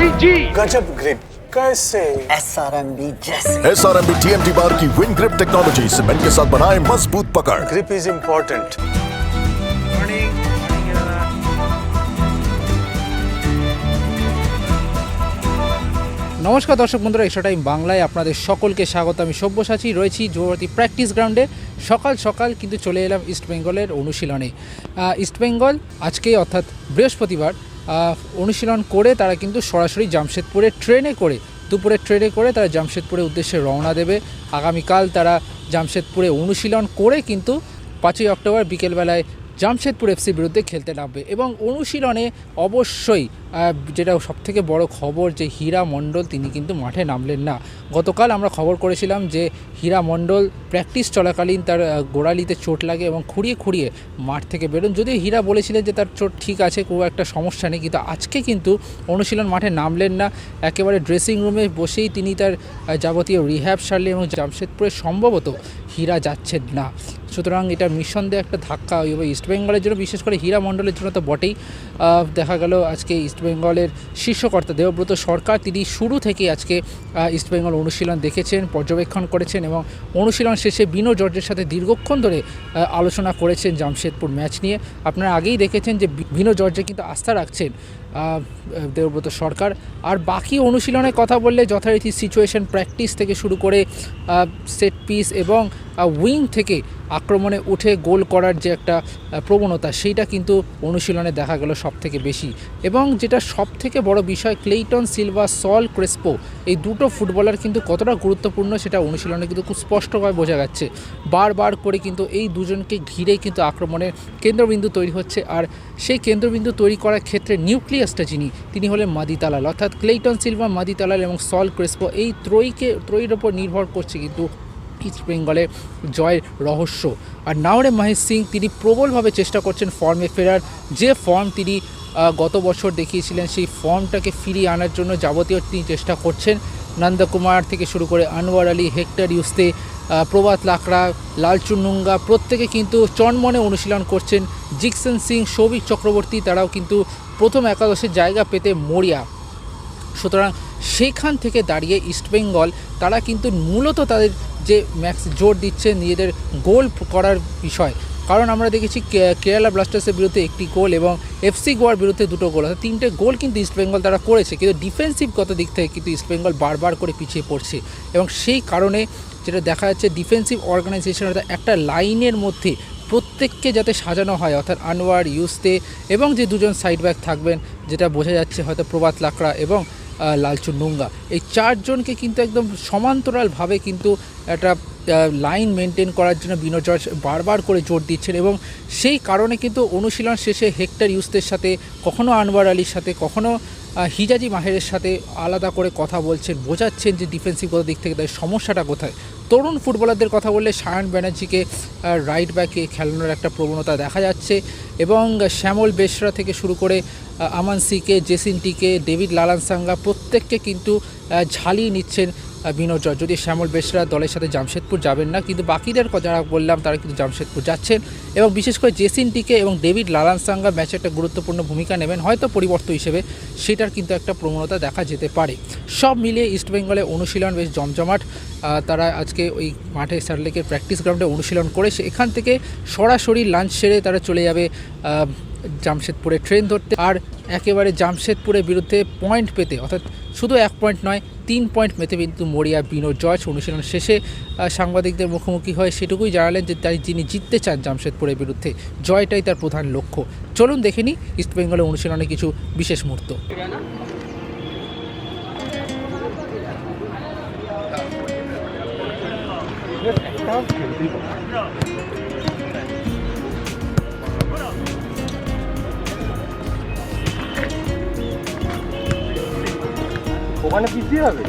Luigi गजब grip कैसे SRMB जैसे SRMB TMT बार की विंग ग्रिप टेक्नोलॉजी सीमेंट के साथ बनाए मजबूत पकड़। Grip is important. নমস্কার দর্শক বন্ধুরা, এক্সট্রা টাইম বাংলায় আপনাদের সকলকে স্বাগত। আমি সব্যসাচী রয়েছি যুবভারতী প্র্যাকটিস গ্রাউন্ডে। সকাল সকাল কিন্তু চলে এলাম ইস্টবেঙ্গলের অনুশীলনে। ইস্টবেঙ্গল আজকে অর্থাৎ বৃহস্পতিবার অনুশীলন করে তারা কিন্তু সরাসরি জামশেদপুরে দুপুরে ট্রেনে করে তারা জামশেদপুরের উদ্দেশ্যে রওনা দেবে। আগামীকাল তারা জামশেদপুরে অনুশীলন করে কিন্তু 5ই অক্টোবর বিকেলবেলায় জামশেদপুর এফসির বিরুদ্ধে খেলতে নামবে। এবং অনুশীলনে অবশ্যই যেটা সবথেকে বড় খবর যে হীরা মণ্ডল তিনি কিন্তু মাঠে নামলেন না। গতকাল আমরা খবর করেছিলাম যে হীরা মণ্ডল প্র্যাকটিস চলাকালীন তার গোড়ালিতে চোট লাগে এবং খুঁড়িয়ে মাঠ থেকে বেরোন। যদিও হীরা বলেছিলেন যে তার চোট ঠিক আছে, খুব একটা সমস্যা নেই, কিন্তু আজকে কিন্তু অনুশীলন মাঠে নামলেন না। একেবারে ড্রেসিং রুমে বসেই তিনি তার যাবতীয় রিহ্যাব সারলেন এবং জামশেদপুরে সম্ভবত হীরা যাচ্ছেন না। সুতরাং এটা নিঃসন্দেহে একটা ধাক্কা হবে ইস্টবেঙ্গলের জন্য, বিশেষ করে হীরা মণ্ডলের জন্য তো বটেই। দেখা গেল আজকে ইস্টবেঙ্গলের শীর্ষকর্তা দেবব্রত সরকার তিনি শুরু থেকে আজকে ইস্টবেঙ্গল অনুশীলন দেখেছেন, পর্যবেক্ষণ করেছেন এবং অনুশীলন শেষে বিনো জর্জের সাথে দীর্ঘক্ষণ ধরে আলোচনা করেছেন জামশেদপুর ম্যাচ নিয়ে। আপনারা আগেই দেখেছেন যে বিনো জর্জে কিন্তু আস্থা রাখছেন দেবব্রত সরকার। আর বাকি অনুশীলনের কথা বললে যথারীতি সিচুয়েশন প্র্যাকটিস থেকে শুরু করে সেট পিস এবং উইং থেকে আক্রমণে উঠে গোল করার যে একটা প্রবণতা সেইটা কিন্তু অনুশীলনে দেখা গেল সবথেকে বেশি। এবং যেটা সবথেকে বড় বিষয়, ক্লেইটন সিলভা, সল ক্রেসপো এই দুটো ফুটবলার কিন্তু কতটা গুরুত্বপূর্ণ সেটা অনুশীলনে কিন্তু খুব স্পষ্টভাবে বোঝা যাচ্ছে। বারবার করে কিন্তু এই দুজনকে ঘিরেই কিন্তু আক্রমণের কেন্দ্রবিন্দু তৈরি হচ্ছে। আর সেই কেন্দ্রবিন্দু তৈরি করার ক্ষেত্রে নিউক্লিয়াসটা তিনি হলেন মাদি তালাল, অর্থাৎ ক্লেইটন সিলভা, মাদি তালাল এবং সল ক্রেসপো এই ত্রয়ীর ওপর নির্ভর করছে কিন্তু ইস্টবেঙ্গলের জয়ের রহস্য। আর নাওরে মহেশ সিং তিনি প্রবলভাবে চেষ্টা করছেন ফর্মে ফেরার। যে ফর্ম তিনি গত বছর দেখিয়েছিলেন সেই ফর্মটাকে ফিরিয়ে আনার জন্য যাবতীয় তিনি চেষ্টা করছেন। নন্দকুমার থেকে শুরু করে আনোয়ার আলী, হেক্টর ইউস্তে, প্রভাত লাকড়া, লালচুনুঙ্গা প্রত্যেকে কিন্তু চনমনে অনুশীলন করছেন। জিকসন সিং, সৌভিক চক্রবর্তী তারাও কিন্তু প্রথম একাদশের জায়গা পেতে মরিয়া। সুতরাং সেইখান থেকে দাঁড়িয়ে ইস্টবেঙ্গল তারা কিন্তু মূলত তাদের যে ম্যাক্স জোর দিচ্ছে নিজেদের গোল করার বিষয়। কারণ আমরা দেখেছি কেরালা ব্লাস্টার্সের বিরুদ্ধে একটি গোল এবং এফসি গোয়ার বিরুদ্ধে দুটো গোল, অর্থাৎ 3টে গোল কিন্তু ইস্টবেঙ্গল তারা করেছে। কিন্তু ডিফেন্সিভগত দিক থেকে কিন্তু ইস্টবেঙ্গল বারবার করে পিছিয়ে পড়ছে এবং সেই কারণে যেটা দেখা যাচ্ছে ডিফেন্সিভ অর্গানাইজেশন অর্থাৎ একটা লাইনের মধ্যে প্রত্যেককে যাতে সাজানো হয়, অর্থাৎ আনোয়ার, ইউস্তে এবং যে দুজন সাইড ব্যাক থাকবেন যেটা বোঝা যাচ্ছে হয়তো প্রভাত লাকড়া এবং লালচুনুঙ্গা, এই চারজনকে কিন্তু একদম সমান্তরালভাবে কিন্তু একটা লাইন মেনটেন করার জন্য বিনো জর্জ বারবার করে জোর দিচ্ছেন। এবং সেই কারণে কিন্তু অনুশীলন শেষে হেক্টর ইউস্তের সাথে, কখনো আনোয়ার আলীর সাথে, কখনো হিজাজি মাহেরের সাথে আলাদা করে কথা বলছেন, বোঝাচ্ছেন যে ডিফেন্সিভগত দিক থেকে তাদের সমস্যাটা কোথায়। তরুণ ফুটবলারদের কথা বললে সায়ন ব্যানার্জিকে রাইট ব্যাকে খেলানোর একটা প্রবণতা দেখা যাচ্ছে এবং শ্যামল বেশরা থেকে শুরু করে আমান সিকে, জেসিন টিকে, ডেভিড লালানসাঙ্গা প্রত্যেককে কিন্তু ঝালিয়ে নিচ্ছেন বিনো জর্জ। যদি শ্যামল বেশরা দলের সাথে জামশেদপুর যাবেন না, কিন্তু বাকিদের যারা বললাম তারা কিন্তু জামশেদপুর যাচ্ছেন এবং বিশেষ করে জেসিন টিকে এবং ডেভিড লালানসাঙ্গা ম্যাচে একটা গুরুত্বপূর্ণ ভূমিকা নেবেন হয়তো পরিবর্তন হিসেবে, সেটার কিন্তু একটা প্রবণতা দেখা যেতে পারে। সব মিলিয়ে ইস্টবেঙ্গলের অনুশীলন বেশ জমজমাট। তারা আজকে ওই মাঠে স্যারলেকের প্র্যাকটিস গ্রাউন্ডে অনুশীলন করে এখান থেকে সরাসরি লাঞ্চ সেরে তারা চলে যাবে জামশেদপুরে ট্রেন ধরতে। আর একেবারে জামশেদপুরের বিরুদ্ধে পয়েন্ট পেতে, অর্থাৎ শুধু 1 পয়েন্ট নয় 3 পয়েন্ট পেতে কিন্তু মরিয়া বিনো জর্জ অনুশীলন শেষে সাংবাদিকদের মুখোমুখি হয়ে সেটুকুই জানালেন যে যিনি জিততে চান জামশেদপুরের বিরুদ্ধে, জয়টাই তার প্রধান লক্ষ্য। চলুন দেখে নিই ইস্টবেঙ্গলের অনুশীলনে কিছু বিশেষ মুহূর্ত। ওখানে পিছিয়ে হবে।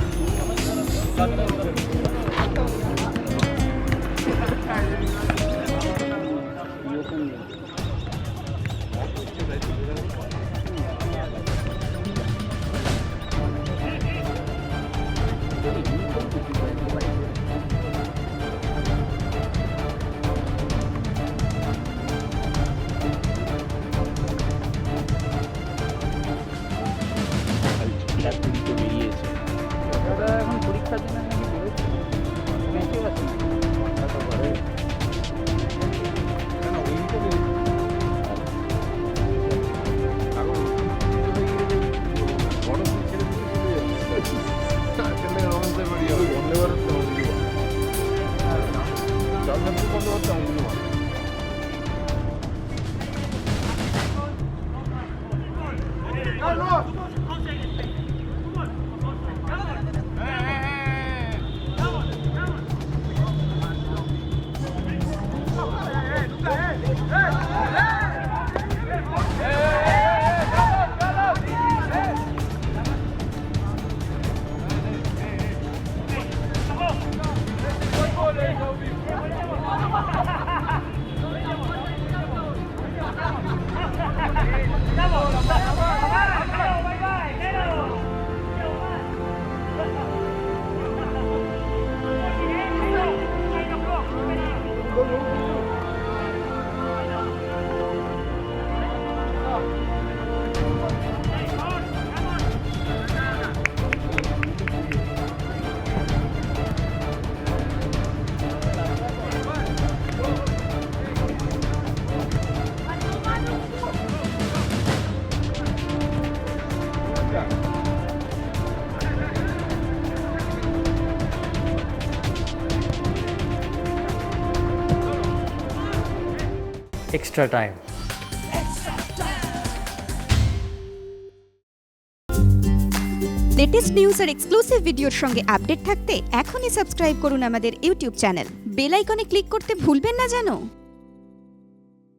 extra time. লেটেস্ট নিউজ আর এক্সক্লুসিভ ভিডিওর সঙ্গে আপডেট থাকতে এখনই সাবস্ক্রাইব করুন আমাদের ইউটিউব চ্যানেল। বেল আইকনে ক্লিক করতে ভুলবেন না যেন।